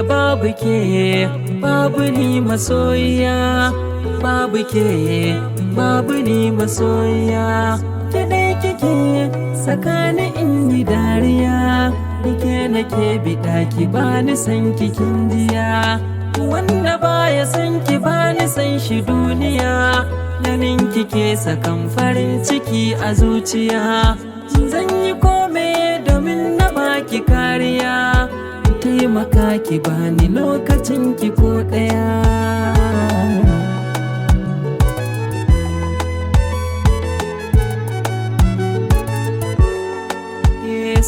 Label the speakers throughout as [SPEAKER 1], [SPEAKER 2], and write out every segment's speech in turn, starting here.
[SPEAKER 1] Babu ke babu ni masoyiya, babu ke babu ni masoyiya, kiɗai kike sakani in yi dariya, nike nake biɗa ki bani san kikin jiya, wanda baya san ki bani san shi duniya, ganin kike sakan farin ciki a zuciya, zan yi kome domin na baki kariya, taimaka ki bani lokacin ki ko ɗaya.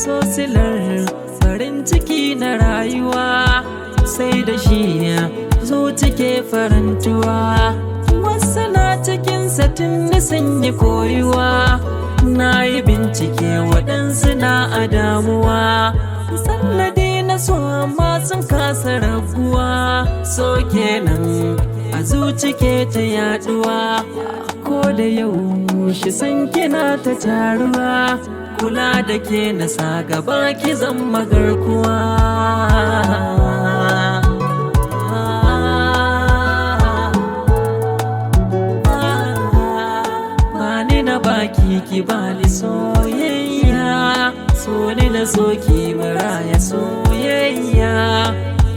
[SPEAKER 1] So silar farin ciki na rayuwa, sai da shi zuci ke farantuwa, wasu na cikin satin da sun yi koyuwa, na yi bincike waɗansu na a damuwa, sannadi na so amma sun kasa raguwa, so kenan a zuci ke ta yaduwa, ko da yau shi san kina ta taruwa, kula da ke na sa gaba ki zama garkuwa. Bani na baki ki bani soyayya, so ni na so ki maraya soyayya,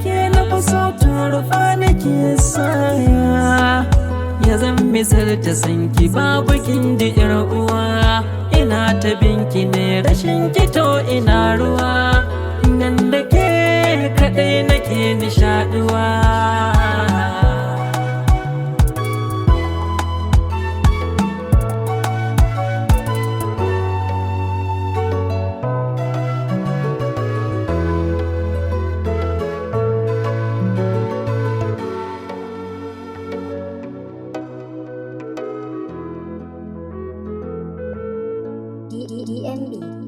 [SPEAKER 1] ke na fi so turufa na ke saya, ya zan misalta san ki babu kin da yar uwa, ina ta binki ne rashin kito ina ruwa, nan da ke kaɗai nake nishaɗuwa.
[SPEAKER 2] DMB.